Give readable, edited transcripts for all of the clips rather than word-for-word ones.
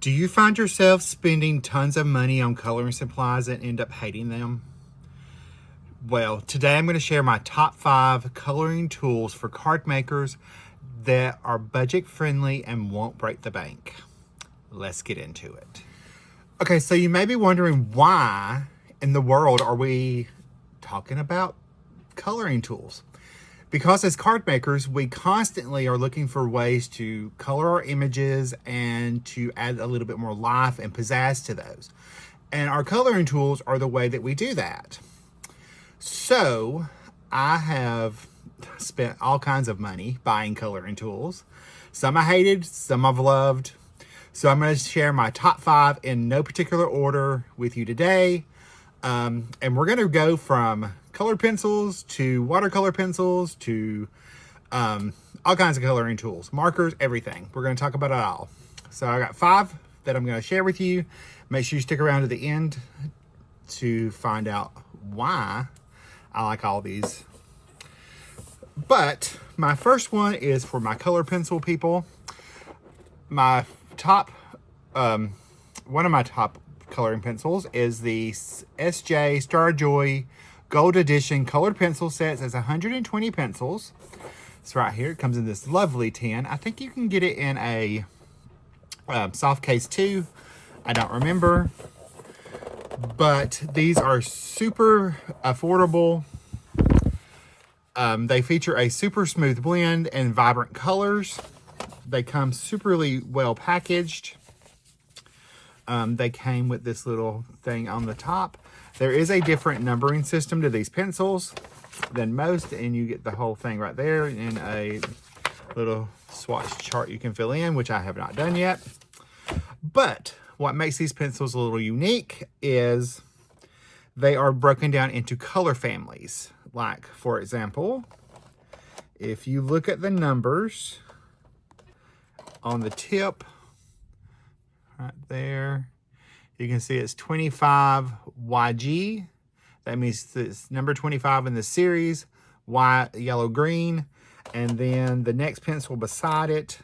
Do you find yourself spending tons of money on coloring supplies and end up hating them? Well, today I'm going to share my top 5 coloring tools for card makers that are budget friendly and won't break the bank. Let's get into it. Okay, so you may be wondering, why in the world are we talking about coloring tools? Because as card makers, we constantly are looking for ways to color our images and to add a little bit more life and pizzazz to those. And our coloring tools are the way that we do that. So I have spent all kinds of money buying coloring tools. Some I hated, some I've loved. So I'm going to share my top 5 in no particular order with you today. And we're going to go from colored pencils to watercolor pencils to all kinds of coloring tools, markers, everything. We're going to talk about it all. So I got 5 that I'm going to share with you. Make sure you stick around to the end to find out why I like all these. But my first one is for my color pencil people. My top, one of my top coloring pencils is the SJ Star Joy Gold Edition colored pencil sets. It's 120 pencils. It's right here. It comes in this lovely tin. I think you can get it in a soft case too. I don't remember. But these are super affordable. They feature a super smooth blend and vibrant colors. They come superly well packaged. They came with this little thing on the top. There is a different numbering system to these pencils than most, and you get the whole thing right there in a little swatch chart you can fill in, which I have not done yet. But what makes these pencils a little unique is they are broken down into color families. Like, for example, if you look at the numbers on the tip right there, you can see it's 25 YG. That means it's number 25 in the series, Y, yellow, green. And then the next pencil beside it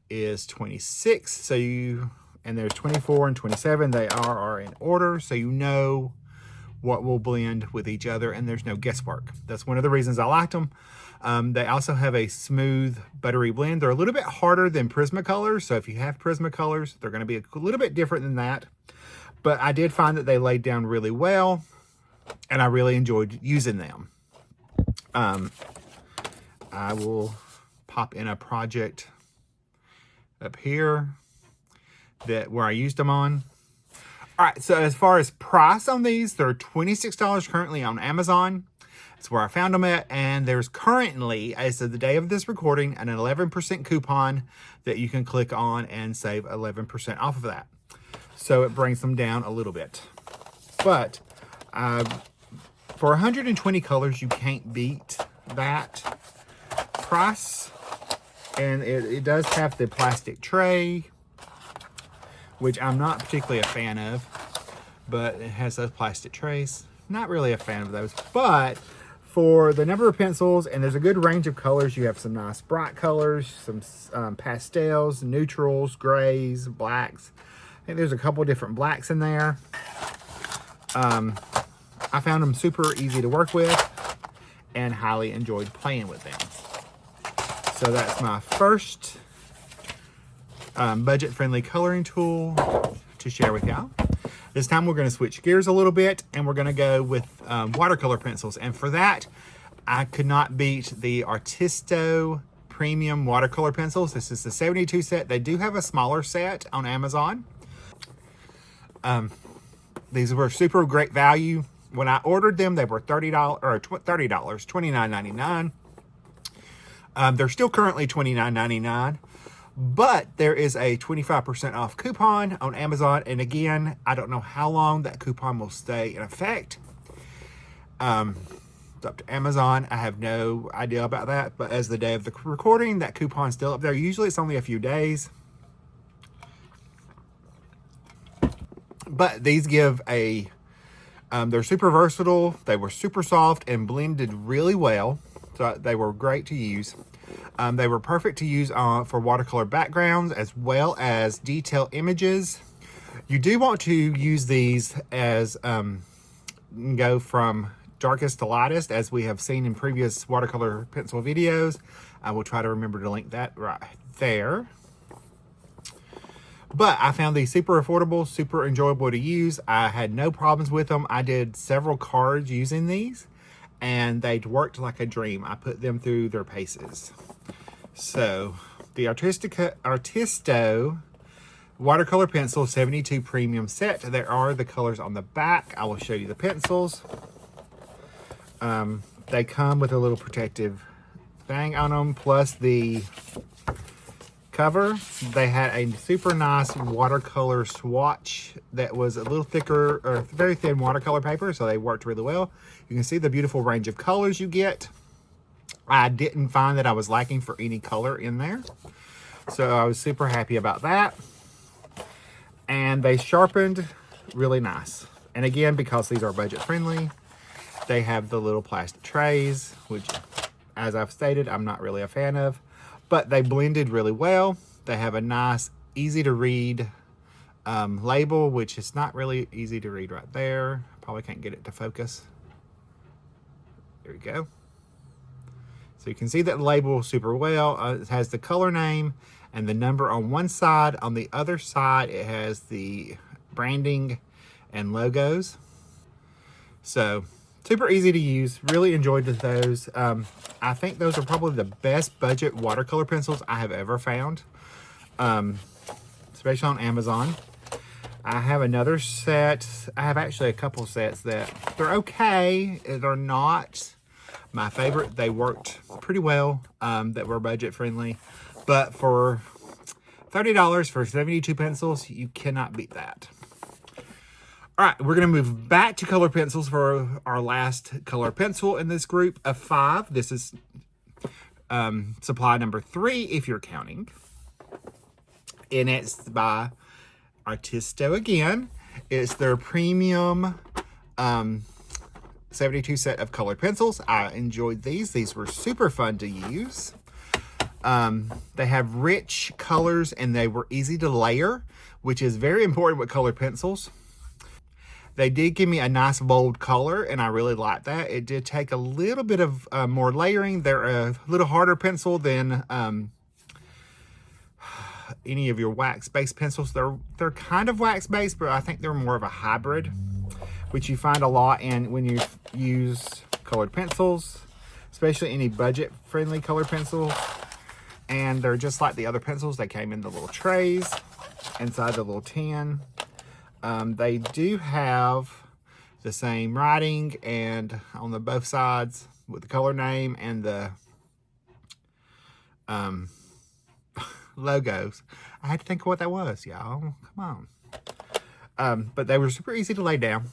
is 26. So and there's 24 and 27. They are in order, so you know what will blend with each other, and there's no guesswork. That's one of the reasons I liked them. They also have a smooth, buttery blend. They're a little bit harder than Prismacolors, so if you have Prismacolors, they're going to be a little bit different than that. But I did find that they laid down really well, and I really enjoyed using them. I will pop in a project up here where I used them on. All right, so as far as price on these, they're $26 currently on Amazon. That's where I found them at. And there's currently, as of the day of this recording, an 11% coupon that you can click on and save 11% off of that. So it brings them down a little bit. But for 120 colors, you can't beat that price. And it does have the plastic tray, which I'm not particularly a fan of, but it has those plastic trays. Not really a fan of those, but for the number of pencils, and there's a good range of colors. You have some nice bright colors, some pastels, neutrals, grays, blacks. I think there's a couple different blacks in there. I found them super easy to work with and highly enjoyed playing with them. So that's my first budget-friendly coloring tool to share with y'all. This time we're going to switch gears a little bit, and we're going to go with watercolor pencils. And for that, I could not beat the Artisto Premium watercolor pencils. This is the 72 set. They do have a smaller set on Amazon. These were super great value. When I ordered them, they were $30 or $30, $29.99. They're still currently $29.99. But there is a 25% off coupon on Amazon. And again, I don't know how long that coupon will stay in effect. It's up to Amazon. I have no idea about that. But as the day of the recording, that coupon's still up there. Usually it's only a few days. But these give they're super versatile. They were super soft and blended really well. So they were great to use. They were perfect to use for watercolor backgrounds as well as detail images. You do want to use these as go from darkest to lightest, as we have seen in previous watercolor pencil videos. I will try to remember to link that right there. But I found these super affordable, super enjoyable to use. I had no problems with them. I did several cards using these, and they worked like a dream. I put them through their paces. So, the Artisto Watercolor Pencil 72 Premium Set. There are the colors on the back. I will show you the pencils. They come with a little protective thing on them, plus the cover. They had a super nice watercolor swatch that was a little thicker, or very thin watercolor paper, so they worked really well. You can see the beautiful range of colors you get. I didn't find that I was lacking for any color in there, so I was super happy about that. And they sharpened really nice. And again, because these are budget friendly, they have the little plastic trays, which, as I've stated, I'm not really a fan of, but they blended really well. They have a nice, easy to read label, which is not really easy to read right there. Probably can't get it to focus. There we go. So you can see that label super well. It has the color name and the number on one side. On the other side, it has the branding and logos. So super easy to use. Really enjoyed those. I think those are probably the best budget watercolor pencils I have ever found, especially on Amazon. I have another set. I have actually a couple sets that they're okay. They're not my favorite. They worked pretty well, that were budget friendly, but for $30 for 72 pencils, you cannot beat that. All right, we're gonna move back to color pencils for our last color pencil in this group of 5. This is supply number 3, if you're counting. And it's by Artisto again. It's their premium 72 set of colored pencils. I enjoyed these. These were super fun to use. They have rich colors and they were easy to layer, which is very important with colored pencils. They did give me a nice bold color, and I really like that. It did take a little bit of more layering. They're a little harder pencil than any of your wax-based pencils. They're kind of wax-based, but I think they're more of a hybrid, which you find a lot in when you use colored pencils, especially any budget-friendly colored pencils. And they're just like the other pencils. They came in the little trays inside the little tin. They do have the same writing and on the both sides with the color name and the logos. I had to think of what that was, y'all. Come on. But they were super easy to lay down.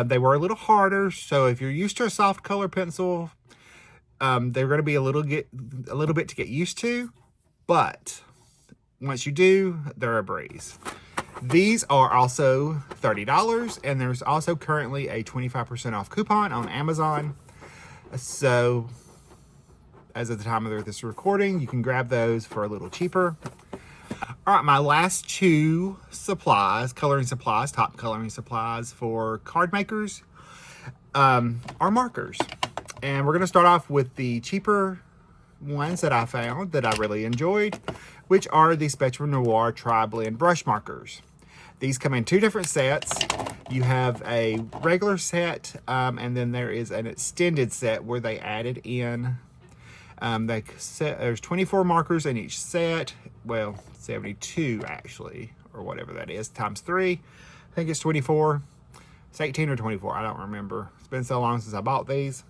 They were a little harder, so if you're used to a soft color pencil, they're going to be a little bit to get used to, but once you do, they're a breeze. These are also $30, and there's also currently a 25% off coupon on Amazon. So, as of the time of this recording, you can grab those for a little cheaper. All right, my last 2 supplies, top coloring supplies for card makers, are markers. And we're going to start off with the cheaper ones that I found that I really enjoyed, which are the Spectrum Noir Tri-Blend brush markers. These come in 2 different sets. You have a regular set, and then there is an extended set where they added in, there's 24 markers in each set. Well, 72 actually, or whatever that is, times 3. I think it's 24. It's 18 or 24, I don't remember. It's been so long since I bought these.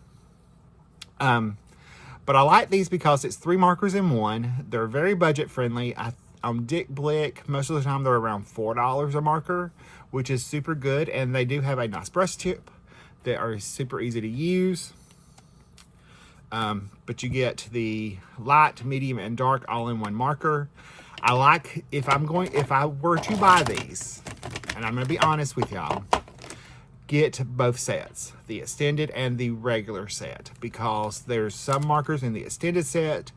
But I like these because it's 3 markers in one. They're very budget friendly. On Dick Blick, most of the time they're around $4 a marker, which is super good. And they do have a nice brush tip that are super easy to use. But you get the light, medium, and dark all in one marker. I like, if I were to buy these, and I'm going to be honest with y'all, get both sets, the extended and the regular set, because there's some markers in the extended set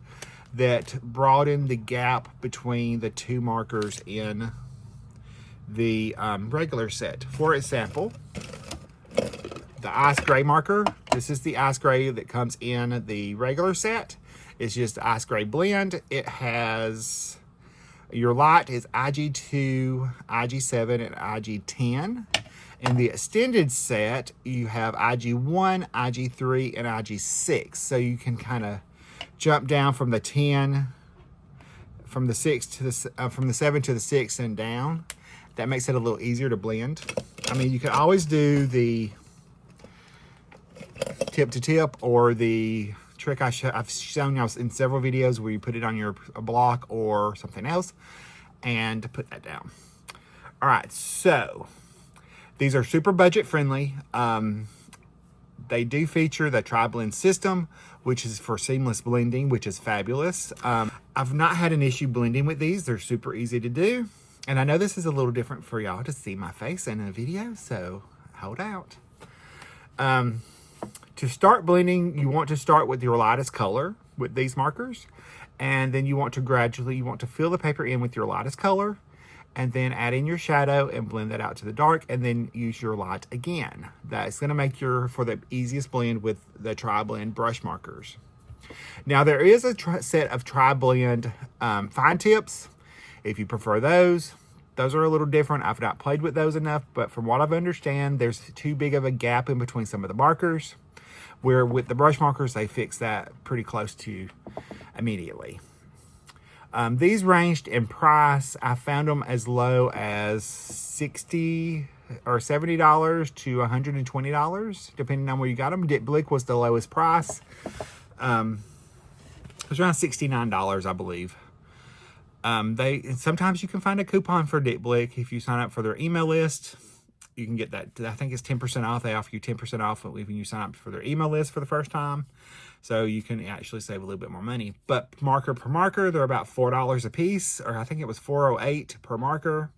that broaden the gap between the two markers in the regular set. For example, the ice gray marker, this is the ice gray that comes in the regular set. It's just ice gray blend. It has, your light is IG2, IG7, and IG10. In the extended set, you have IG1, IG3, and IG6. So you can kind of jump down from the 10, from the 6 to the from the 7 to the 6 and down. That makes it a little easier to blend. I mean, you can always do the tip to tip, or the trick I've shown you in several videos where you put it on your block or something else and put that down. All right, so these are super budget friendly. They do feature the tri-blend system, which is for seamless blending, which is fabulous. I've not had an issue blending with these. They're super easy to do. And I know this is a little different for y'all to see my face in a video, so hold out. To start blending, you want to start with your lightest color with these markers. And then you want to fill the paper in with your lightest color, and then add in your shadow and blend that out to the dark, and then use your light again. That's gonna make for the easiest blend with the tri-blend brush markers. Now there is a set of tri-blend fine tips. If you prefer those are a little different. I've not played with those enough, but from what I understand, there's too big of a gap in between some of the markers, where with the brush markers, they fix that pretty close to immediately. These ranged in price. I found them as low as $60 or $70 to $120, depending on where you got them. Dick Blick was the lowest price. It was around $69, I believe. Sometimes you can find a coupon for Dick Blick if you sign up for their email list. You can get that. I think it's 10% off. They offer you 10% off when you sign up for their email list for the first time. So you can actually save a little bit more money. But marker per marker, they're about $4 a piece, or I think it was $4.08 per marker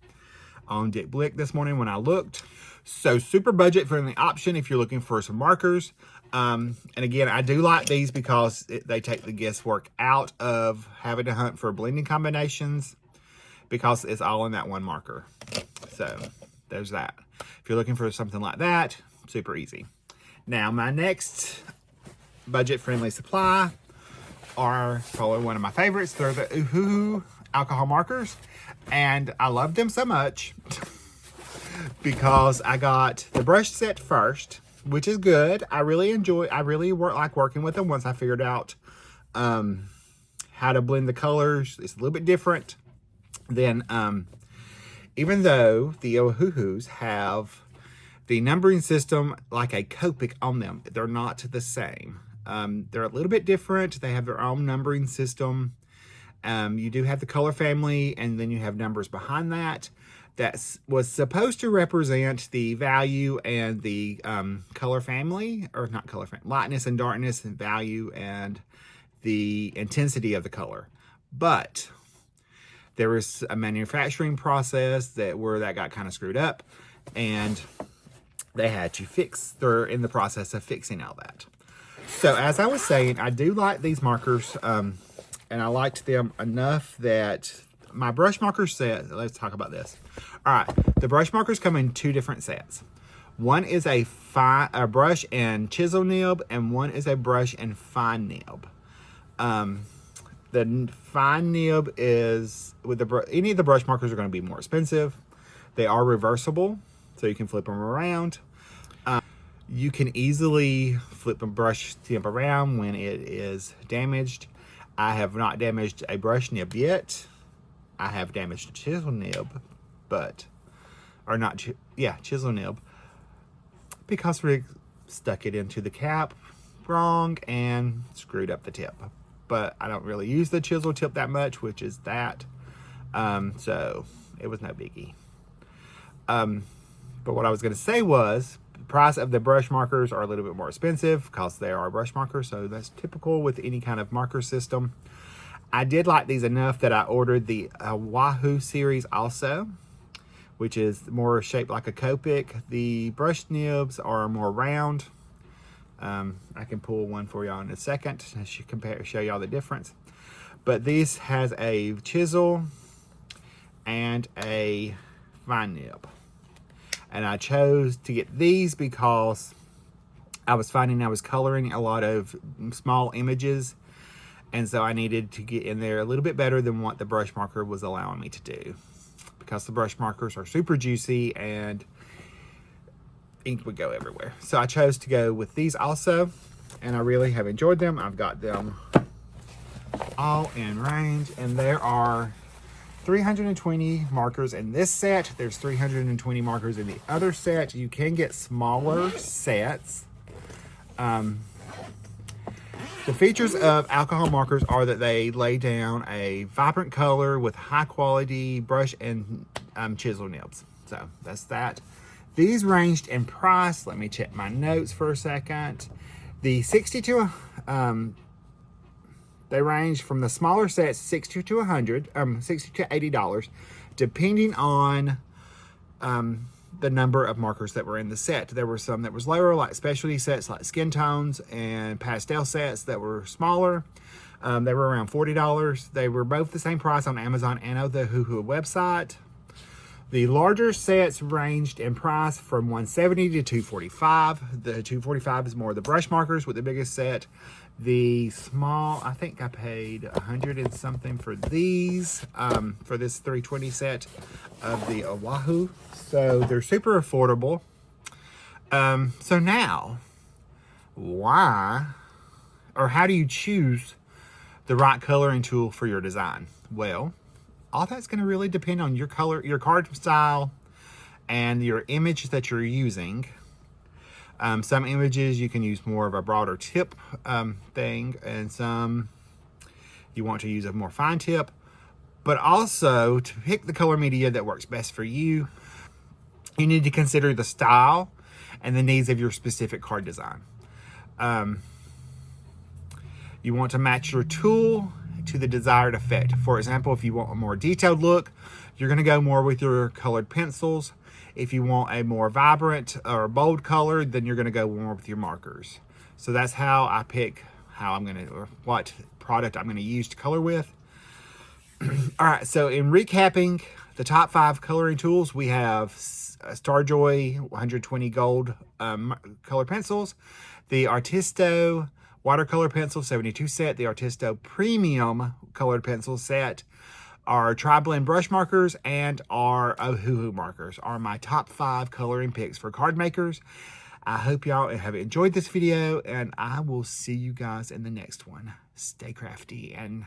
on Dick Blick this morning when I looked. So super budget friendly option if you're looking for some markers. And again, I do like these because they take the guesswork out of having to hunt for blending combinations, because it's all in that one marker. So there's that. If you're looking for something like that, super easy. Now my next budget-friendly supply are probably one of my favorites. They're the Oohoo alcohol markers, and I love them so much because I got the brush set first, which is good. I really like working with them once I figured out how to blend the colors. It's a little bit different than even though the Oohoos have the numbering system like a Copic on them, they're not the same. They're a little bit different. They have their own numbering system. You do have the color family, and then you have numbers behind that. That was supposed to represent the value and the color family, or not color family, lightness and darkness and value and the intensity of the color. But there was a manufacturing process where that got kind of screwed up, and they had to they're in the process of fixing all that. So as I was saying, I do like these markers, and I liked them enough that my brush marker set, let's talk about this. All right, the brush markers come in two different sets. One is a brush and chisel nib, and one is a brush and fine nib. The fine nib is, any of the brush markers are going to be more expensive. They are reversible, so you can flip them around. You can easily flip a brush tip around when it is damaged. I have not damaged a brush nib yet. I have damaged a chisel nib, chisel nib, because we stuck it into the cap wrong and screwed up the tip. But I don't really use the chisel tip that much, which is that. So it was no biggie. But what I was going to say was, the price of the brush markers are a little bit more expensive because they are brush markers, so that's typical with any kind of marker system. I did like these enough that I ordered the Wahoo series also, which is more shaped like a Copic. The brush nibs are more round. I can pull one for y'all in a second to show y'all the difference. But this has a chisel and a fine nib. And I chose to get these because I was finding I was coloring a lot of small images, and so I needed to get in there a little bit better than what the brush marker was allowing me to do, because the brush markers are super juicy and ink would go everywhere. So I chose to go with these also, and I really have enjoyed them. I've got them all in range, and there are 320 markers in this set. There's 320 markers in the other set. You can get smaller sets. The features of alcohol markers are that they lay down a vibrant color with high quality brush and chisel nibs. So that's that. These ranged in price. Let me check my notes for a second. The 60 to they range from the smaller sets, $60 to $80, depending on the number of markers that were in the set. There were some that was lower, like specialty sets like skin tones, and pastel sets that were smaller. They were around $40. They were both the same price on Amazon and on the Hoo website. The larger sets ranged in price from $170 to $245. The $245 is more of the brush markers with the biggest set. The small, I think I paid $100 and something for these, for this 320 set of the Oahu. So they're super affordable. So now, why, or how do you choose the right coloring tool for your design? Well, all that's going to really depend on your color, your card style, and your image that you're using. Some images you can use more of a broader tip thing, and some you want to use a more fine tip. But also, to pick the color media that works best for you, you need to consider the style and the needs of your specific card design. You want to match your tool to the desired effect. For example, if you want a more detailed look, you're going to go more with your colored pencils. If you want a more vibrant or bold color, then you're going to go more with your markers. So that's how I pick or what product I'm going to use to color with. All right, so in recapping the top 5 coloring tools, we have Starjoy 120 gold color pencils, the Artisto watercolor pencil 72 set, the Artisto premium colored pencil set, our tri-blend brush markers, and our Oahu markers are my top 5 coloring picks for card makers. I hope y'all have enjoyed this video, and I will see you guys in the next one. Stay crafty and